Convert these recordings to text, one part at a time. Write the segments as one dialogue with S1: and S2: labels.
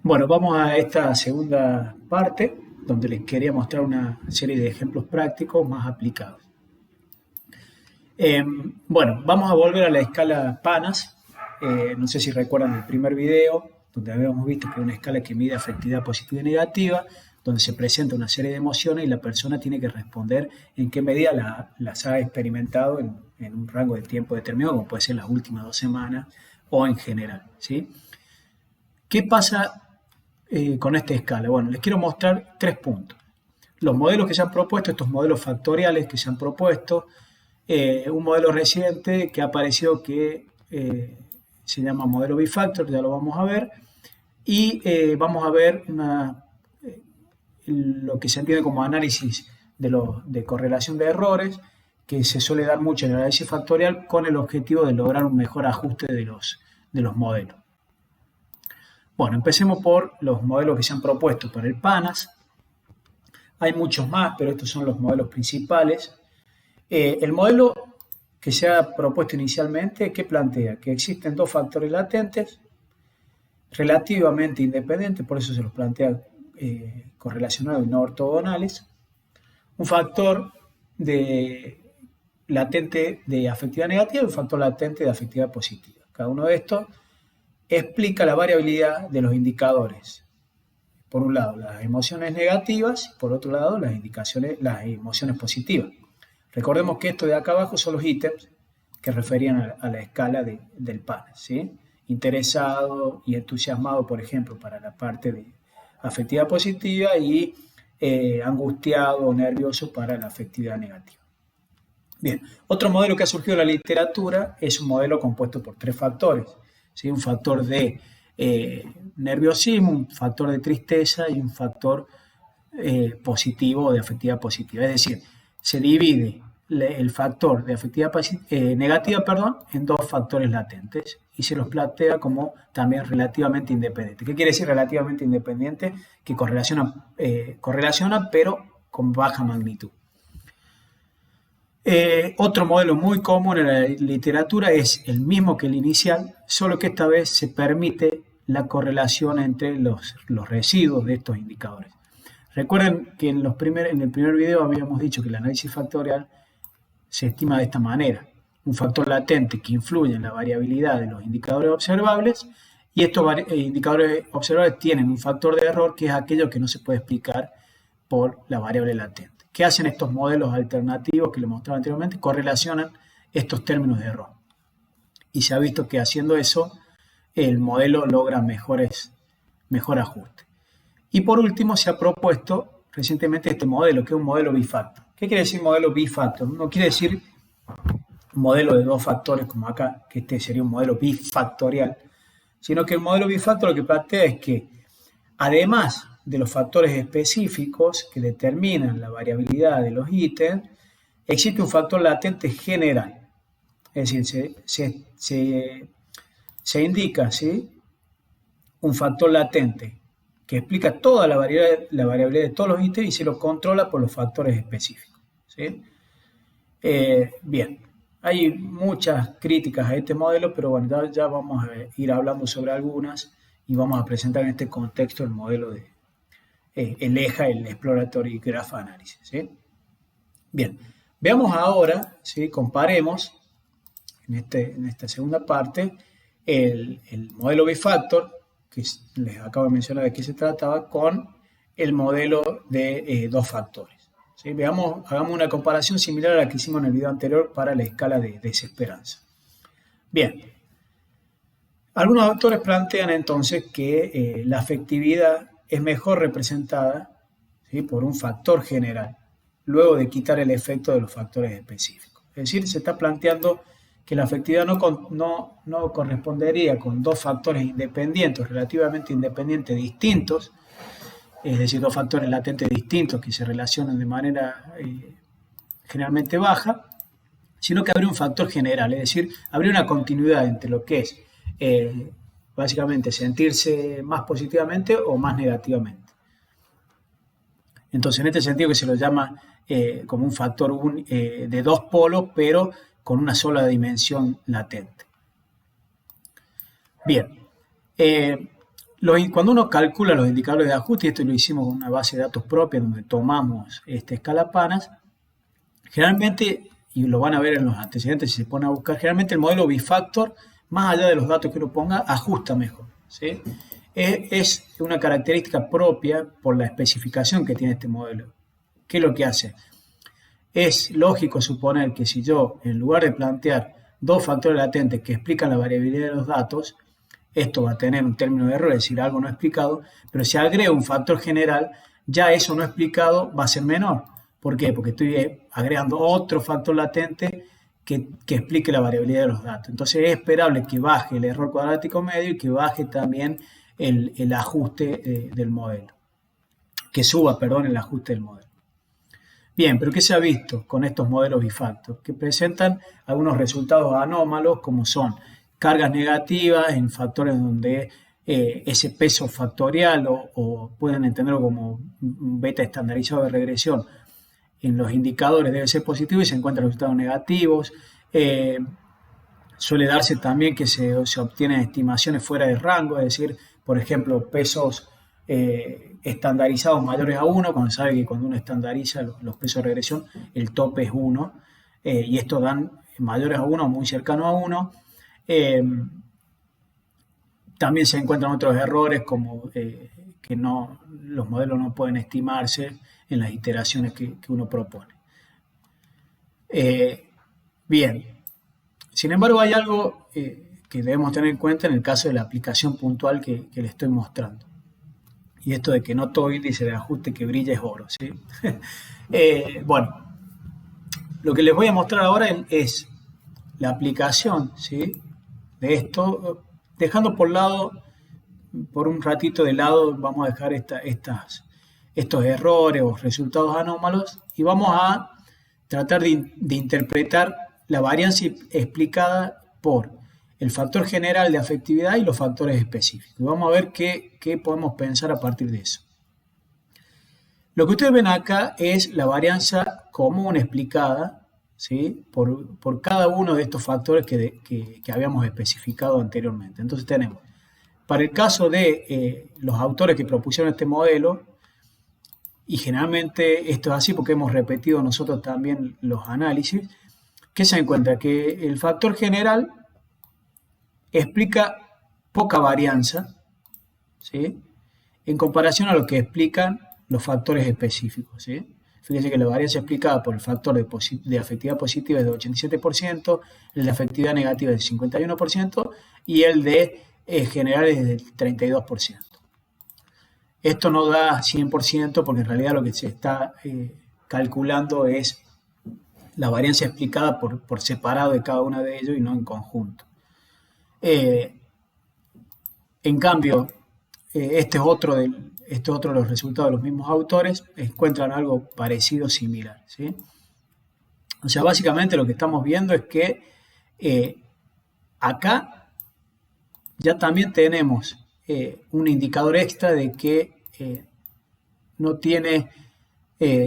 S1: Bueno, vamos a esta segunda parte donde les quería mostrar una serie de ejemplos prácticos más aplicados. Bueno, vamos a volver a la escala PANAS. No sé si recuerdan el primer video, donde habíamos visto que es una escala que mide afectividad positiva y negativa, donde se presenta una serie de emociones y la persona tiene que responder en qué medida las ha experimentado en un rango de tiempo determinado, como puede ser las últimas 2 semanas o en general, ¿sí? ¿Qué pasa con esta escala? Bueno, les quiero mostrar 3 puntos. Los modelos que se han propuesto, estos modelos factoriales que se han propuesto, un modelo reciente que ha aparecido que se llama modelo bifactor, ya lo vamos a ver, y vamos a ver lo que se entiende como análisis de correlación de errores, que se suele dar mucho en el análisis factorial con el objetivo de lograr un mejor ajuste de los modelos. Bueno, empecemos por los modelos que se han propuesto para el PANAS. Hay muchos más, pero estos son los modelos principales. El modelo que se ha propuesto inicialmente, ¿qué plantea? Que existen 2 factores latentes relativamente independientes, por eso se los plantea correlacionados y no ortogonales. Un factor latente de afectividad negativa y un factor latente de afectividad positiva. Cada uno de estos explica la variabilidad de los indicadores. Por un lado, las emociones negativas, y por otro lado, las emociones positivas. Recordemos que esto de acá abajo son los ítems que referían a la escala del PANAS, ¿sí? Interesado y entusiasmado, por ejemplo, para la parte de afectividad positiva y angustiado o nervioso para la afectividad negativa. Bien, otro modelo que ha surgido en la literatura es un modelo compuesto por 3 factores, ¿sí? Un factor de nerviosismo, un factor de tristeza y un factor positivo de afectividad positiva. Es decir, se divide el factor de afectividad negativa en 2 factores latentes y se los plantea como también relativamente independiente. ¿Qué quiere decir relativamente independiente? Que correlaciona pero con baja magnitud. Otro modelo muy común en la literatura es el mismo que el inicial, solo que esta vez se permite la correlación entre los residuos de estos indicadores. Recuerden que en el primer video habíamos dicho que el análisis factorial se estima de esta manera. Un factor latente que influye en la variabilidad de los indicadores observables y estos indicadores observables tienen un factor de error que es aquello que no se puede explicar por la variable latente. ¿Qué hacen estos modelos alternativos que les mostraba anteriormente? Correlacionan estos términos de error. Y se ha visto que haciendo eso, el modelo logra mejor ajuste. Y por último, se ha propuesto recientemente este modelo, que es un modelo bifactor. ¿Qué quiere decir modelo bifactor? No quiere decir un modelo de 2 factores como acá, que este sería un modelo bifactorial, sino que el modelo bifactor lo que plantea es que, además de los factores específicos que determinan la variabilidad de los ítems, existe un factor latente general. Es decir, se indica, ¿sí?, un factor latente que explica toda la variabilidad de todos los ítems y se lo controla por los factores específicos, ¿sí? Bien, hay muchas críticas a este modelo, pero bueno, ya vamos a ir hablando sobre algunas y vamos a presentar en este contexto el modelo de el EJA, el Exploratory Graph Analysis, ¿sí? Bien, veamos ahora, ¿sí?, comparemos en esta segunda parte el modelo bifactor, que les acabo de mencionar de qué se trataba, con el modelo de 2 factores, ¿sí? Hagamos una comparación similar a la que hicimos en el video anterior para la escala de desesperanza. Bien, algunos autores plantean entonces que la afectividad es mejor representada, ¿sí?, por un factor general, luego de quitar el efecto de los factores específicos. Es decir, se está planteando que la afectividad no correspondería con 2 factores independientes, relativamente independientes, distintos, es decir, 2 factores latentes distintos que se relacionan de manera generalmente baja, sino que habría un factor general, es decir, habría una continuidad entre lo que es básicamente sentirse más positivamente o más negativamente. Entonces, en este sentido que se lo llama como un factor de 2 polos, pero con una sola dimensión latente. Bien, Cuando uno calcula los indicadores de ajuste, y esto lo hicimos con una base de datos propia donde tomamos escala Panas, generalmente, y lo van a ver en los antecedentes si se pone a buscar, generalmente el modelo bifactor, más allá de los datos que uno ponga, ajusta mejor, ¿sí? Es una característica propia por la especificación que tiene este modelo. ¿Qué es lo que hace? Es lógico suponer que si yo, en lugar de plantear dos factores latentes que explican la variabilidad de los datos, esto va a tener un término de error, es decir, algo no explicado, pero si agrego un factor general, ya eso no explicado va a ser menor. ¿Por qué? Porque estoy agregando otro factor latente que explique la variabilidad de los datos. Entonces es esperable que baje el error cuadrático medio y que baje también el ajuste del modelo. Que suba, perdón, el ajuste del modelo. Bien, pero ¿qué se ha visto con estos modelos bifactor? Que presentan algunos resultados anómalos como son cargas negativas en factores donde ese peso factorial o pueden entenderlo como un beta estandarizado de regresión en los indicadores debe ser positivo y se encuentran resultados negativos. Suele darse también que se obtienen estimaciones fuera de rango, es decir, por ejemplo, pesos estandarizados mayores a 1, cuando se sabe que cuando uno estandariza los pesos de regresión, el tope es 1, y estos dan mayores a 1 o muy cercano a 1. También se encuentran otros errores como que los modelos no pueden estimarse en las iteraciones que uno propone. Bien, sin embargo hay algo que debemos tener en cuenta en el caso de la aplicación puntual que le estoy mostrando. Y esto de que no todo índice de ajuste que brilla es oro, ¿sí? Bueno, lo que les voy a mostrar ahora es la aplicación, ¿sí?, de esto, dejando por un ratito de lado, vamos a dejar estos errores o resultados anómalos y vamos a tratar de interpretar la varianza explicada por el factor general de afectividad y los factores específicos. Vamos a ver qué podemos pensar a partir de eso. Lo que ustedes ven acá es la varianza común explicada, ¿sí?, por cada uno de estos factores que habíamos especificado anteriormente. Entonces tenemos, para el caso de los autores que propusieron este modelo, y generalmente esto es así porque hemos repetido nosotros también los análisis, ¿qué se encuentra? Que el factor general explica poca varianza, ¿sí?, en comparación a lo que explican los factores específicos, ¿sí? Fíjense que la varianza explicada por el factor de afectividad positiva es de 87%, el de afectividad negativa es del 51% y el de general es del 32%. Esto no da 100% porque en realidad lo que se está calculando es la varianza explicada por separado de cada uno de ellos y no en conjunto. En cambio, este es otro de los resultados de los mismos autores, encuentran algo parecido, similar, ¿sí? O sea, básicamente lo que estamos viendo es que acá ya también tenemos un indicador extra de que no tiene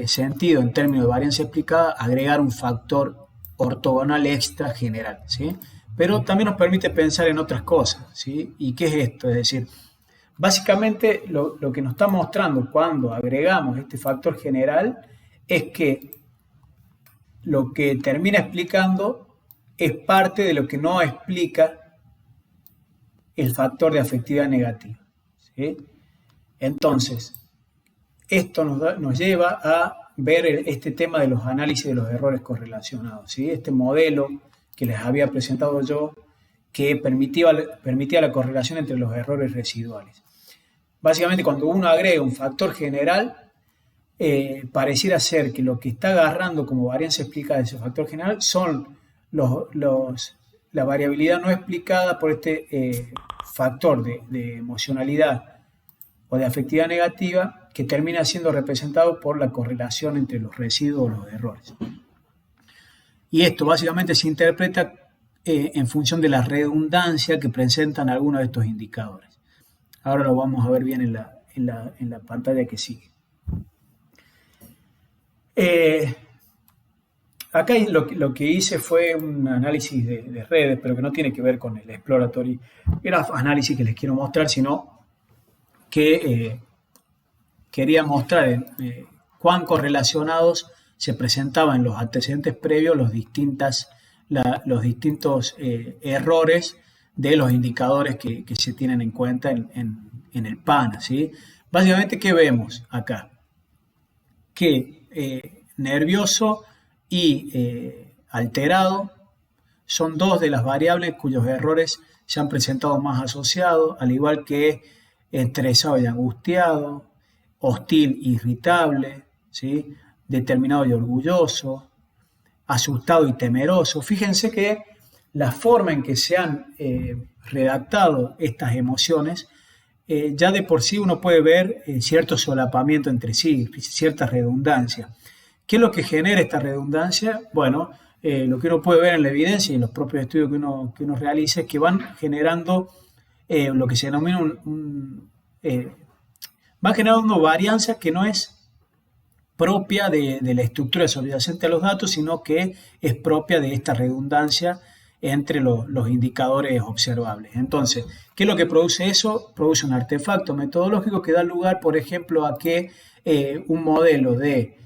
S1: sentido en términos de varianza explicada agregar un factor ortogonal extra general, ¿sí? Pero también nos permite pensar en otras cosas, ¿sí? ¿Y qué es esto? Es decir, básicamente lo que nos está mostrando cuando agregamos este factor general es que lo que termina explicando es parte de lo que no explica el factor de afectividad negativa, ¿sí? Entonces, esto nos lleva a ver este tema de los análisis de los errores correlacionados, ¿sí? Este modelo que les había presentado yo que permitía la correlación entre los errores residuales. Básicamente, cuando uno agrega un factor general, pareciera ser que lo que está agarrando como varianza explicada de ese factor general son la variabilidad no explicada por este factor de emocionalidad o de afectividad negativa que termina siendo representado por la correlación entre los residuos o los errores. Y esto básicamente se interpreta en función de la redundancia que presentan algunos de estos indicadores. Ahora lo vamos a ver bien en la pantalla que sigue. Acá lo que hice fue un análisis de redes, pero que no tiene que ver con el exploratory graph análisis que les quiero mostrar, sino que quería mostrar cuán correlacionados se presentaban en los antecedentes previos los distintos errores de los indicadores que se tienen en cuenta en el PANAS, ¿sí? Básicamente, ¿qué vemos acá? Que nervioso y alterado son dos de las variables cuyos errores se han presentado más asociados, al igual que estresado y angustiado, hostil, irritable, ¿sí? Determinado y orgulloso, asustado y temeroso. Fíjense que la forma en que se han redactado estas emociones, ya de por sí uno puede ver cierto solapamiento entre sí, cierta redundancia. ¿Qué es lo que genera esta redundancia? Bueno, lo que uno puede ver en la evidencia y en los propios estudios que uno realiza es que van generando lo que se denomina va generando varianza que no es propia de la estructura subyacente a los datos, sino que es propia de esta redundancia entre los indicadores observables. Entonces, ¿qué es lo que produce eso? Produce un artefacto metodológico que da lugar, por ejemplo, a que un modelo de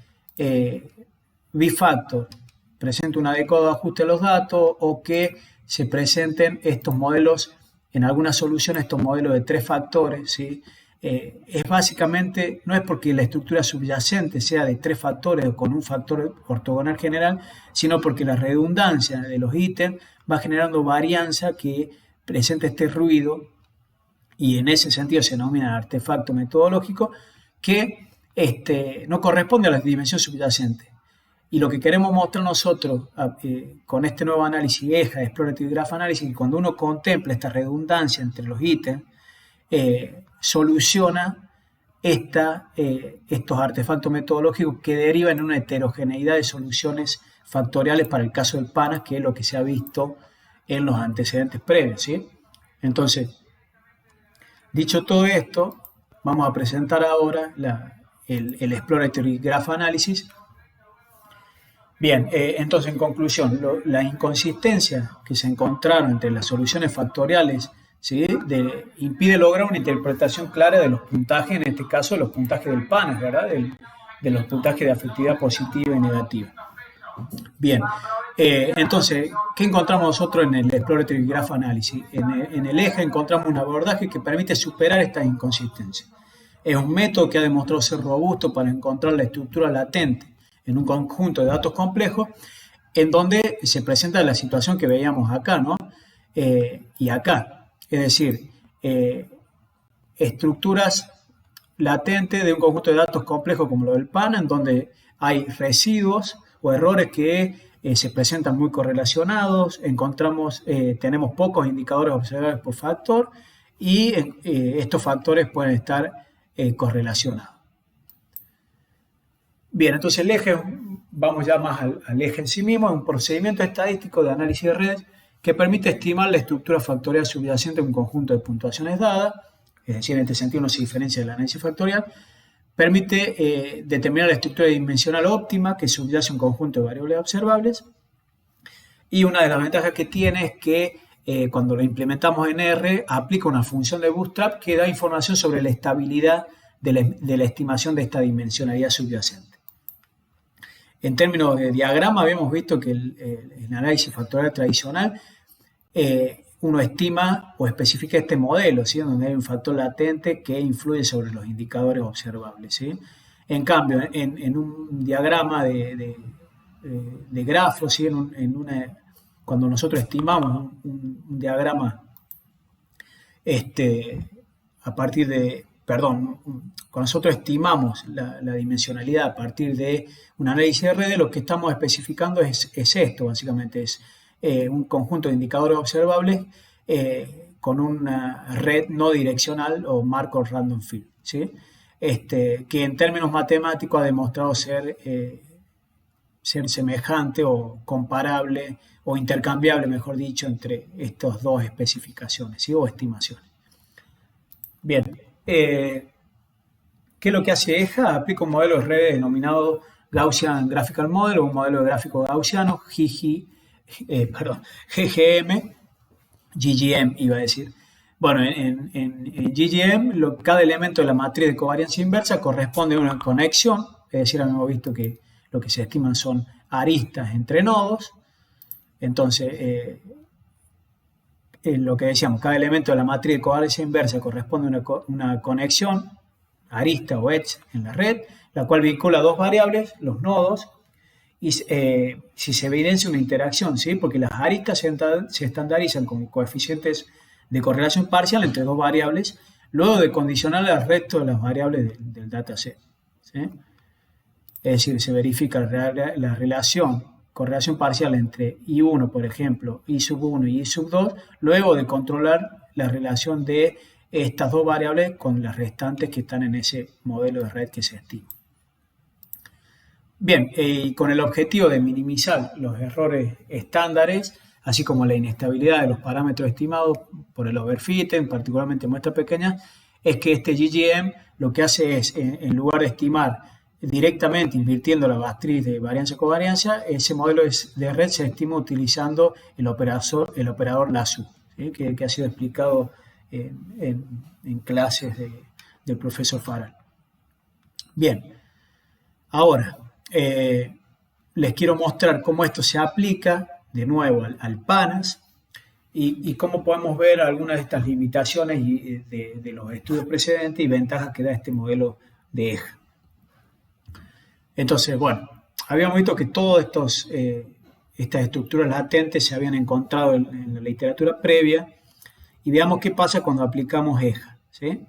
S1: bifactor presente un adecuado ajuste a los datos, o que se presenten estos modelos, en algunas soluciones, estos modelos de 3 factores, ¿sí? Es básicamente, no es porque la estructura subyacente sea de 3 factores o con un factor ortogonal general, sino porque la redundancia de los ítems va generando varianza que presenta este ruido, y en ese sentido se denomina artefacto metodológico, que no corresponde a la dimensión subyacente. Y lo que queremos mostrar nosotros con este nuevo análisis EJA, Explorative Graph Analysis, que cuando uno contempla esta redundancia entre los ítems, soluciona estos artefactos metodológicos que derivan en una heterogeneidad de soluciones factoriales para el caso del PANAS, que es lo que se ha visto en los antecedentes previos, ¿sí? Entonces, dicho todo esto, vamos a presentar ahora el Exploratory Graph Analysis. Bien, entonces en conclusión, la inconsistencia que se encontraron entre las soluciones factoriales, ¿sí? Impide lograr una interpretación clara de los puntajes, en este caso los puntajes del PANAS, ¿verdad? De los puntajes de afectividad positiva y negativa. Bien, entonces, ¿qué encontramos nosotros en el Exploratory Graph Analysis? En el EJA encontramos un abordaje que permite superar estas inconsistencias. Es un método que ha demostrado ser robusto para encontrar la estructura latente en un conjunto de datos complejos, en donde se presenta la situación que veíamos acá, ¿no? Y acá. Es decir, estructuras latentes de un conjunto de datos complejos como lo del PANAS, en donde hay residuos o errores que se presentan muy correlacionados, tenemos pocos indicadores observables por factor, y estos factores pueden estar correlacionados. Bien, entonces el eje, vamos ya más al eje en sí mismo, es un procedimiento estadístico de análisis de redes que permite estimar la estructura factorial subyacente de un conjunto de puntuaciones dadas, es decir, en este sentido no se diferencia del análisis factorial. Permite determinar la estructura dimensional óptima que subyace un conjunto de variables observables, y una de las ventajas que tiene es que cuando lo implementamos en R, aplica una función de Bootstrap que da información sobre la estabilidad de la estimación de esta dimensionalidad subyacente. En términos de diagrama, habíamos visto que el análisis factorial tradicional, uno estima o especifica este modelo, ¿sí? Donde hay un factor latente que influye sobre los indicadores observables, ¿sí? En cambio, en un diagrama de grafos, ¿sí? Cuando nosotros estimamos un diagrama a partir de, cuando nosotros estimamos la dimensionalidad a partir de un análisis de redes, lo que estamos especificando es esto, básicamente, es un conjunto de indicadores observables con una red no direccional o Markov Random Field, ¿sí? Que en términos matemáticos ha demostrado ser semejante o comparable o intercambiable, mejor dicho, entre estas dos especificaciones, ¿sí? O estimaciones. Bien, ¿qué es lo que hace EJA? Aplica un modelo de redes denominado Gaussian Graphical Model, o un modelo de gráfico gaussiano, GGM, iba a decir, Bueno, en GGM, cada elemento de la matriz de covariancia inversa corresponde a una conexión, es decir, hemos visto que lo que se estiman son aristas entre nodos. Entonces, lo que decíamos, cada elemento de la matriz de covariancia inversa corresponde a una conexión, arista o edge en la red, la cual vincula dos variables, los nodos, y si se evidencia una interacción, ¿sí? Porque las aristas se estandarizan como coeficientes de correlación parcial entre dos variables, luego de condicionar al resto de las variables del dataset, ¿sí? Es decir, se verifica la relación, correlación parcial entre I1, por ejemplo, I sub 1 y I sub 2, luego de controlar la relación de estas dos variables con las restantes que están en ese modelo de red que se estima. Bien, y con el objetivo de minimizar los errores estándares, así como la inestabilidad de los parámetros estimados por el overfitting, particularmente muestras pequeñas, es que este GGM lo que hace es, en lugar de estimar directamente invirtiendo la matriz de varianza-covarianza, ese modelo de red se estima utilizando el operador Lasso, ¿sí? que ha sido explicado en clases del profesor Farrell. Bien, ahora les quiero mostrar cómo esto se aplica de nuevo al PANAS y cómo podemos ver algunas de estas limitaciones de los estudios precedentes y ventajas que da este modelo de EJA. Entonces, bueno, habíamos visto que todas estas estructuras latentes se habían encontrado en la literatura previa y veamos qué pasa cuando aplicamos EJA, ¿sí?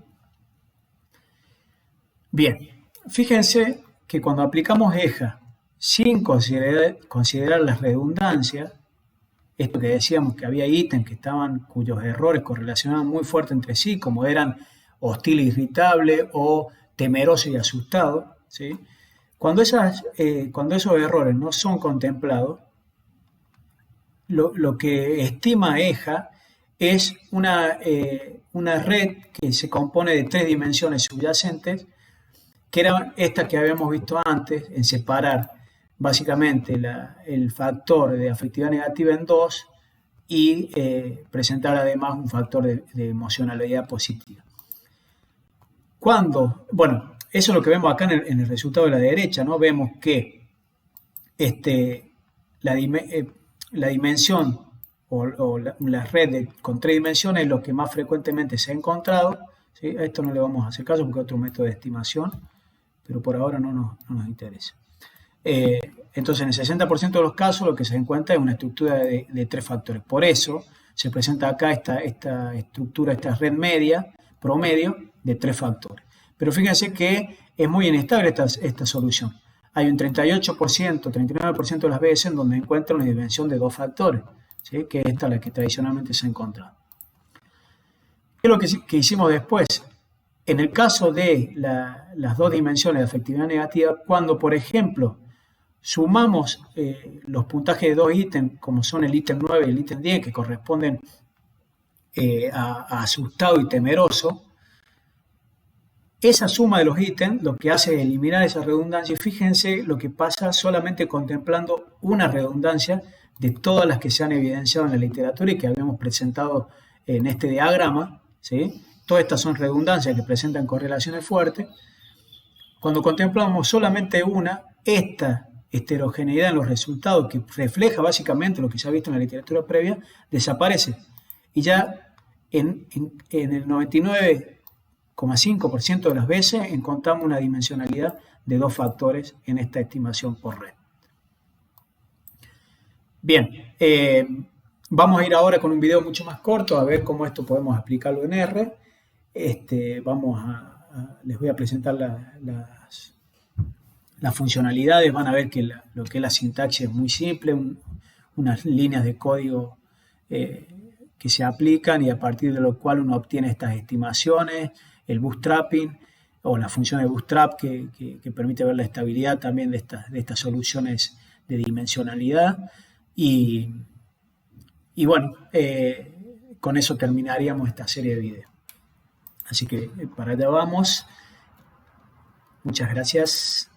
S1: Bien, fíjense que cuando aplicamos EJA sin considerar las redundancias, esto que decíamos que había ítems cuyos errores correlacionaban muy fuerte entre sí, como eran hostil e irritable o temeroso y asustado, ¿sí? Cuando esos errores no son contemplados, lo que estima EJA es una red que se compone de tres dimensiones subyacentes, que eran estas que habíamos visto antes, en separar básicamente el factor de afectividad negativa en dos y presentar además un factor de emocionalidad positiva. Bueno, eso es lo que vemos acá en el resultado de la derecha, ¿no? Vemos que la dimensión o la red con tres dimensiones es lo que más frecuentemente se ha encontrado, ¿sí? A esto no le vamos a hacer caso porque es otro método de estimación, pero por ahora no nos interesa. Entonces, en el 60% de los casos lo que se encuentra es una estructura de tres factores. Por eso se presenta acá esta estructura, esta red media, promedio, de tres factores. Pero fíjense que es muy inestable esta solución. Hay un 38%, 39% de las veces en donde encuentra una dimensión de dos factores, ¿sí? Que es esta la que tradicionalmente se ha encontrado. ¿Qué es lo que hicimos después? En el caso de las dos dimensiones de afectividad negativa, cuando, por ejemplo, sumamos los puntajes de dos ítems, como son el ítem 9 y el ítem 10, que corresponden a asustado y temeroso, esa suma de los ítems lo que hace es eliminar esa redundancia y fíjense lo que pasa solamente contemplando una redundancia de todas las que se han evidenciado en la literatura y que habíamos presentado en este diagrama, ¿sí? Todas estas son redundancias que presentan correlaciones fuertes. Cuando contemplamos solamente una, esta heterogeneidad en los resultados, que refleja básicamente lo que se ha visto en la literatura previa, desaparece. Y ya en el 99,5% de las veces encontramos una dimensionalidad de dos factores en esta estimación por red. Bien, vamos a ir ahora con un video mucho más corto a ver cómo esto podemos aplicarlo en R. Les voy a presentar las funcionalidades. Van a ver que lo que es la sintaxis es muy simple, unas líneas de código que se aplican y a partir de lo cual uno obtiene estas estimaciones, el bootstrapping o la función de bootstrap que permite ver la estabilidad también de estas soluciones de dimensionalidad. Y bueno, con eso terminaríamos esta serie de videos. Así que para allá vamos. Muchas gracias.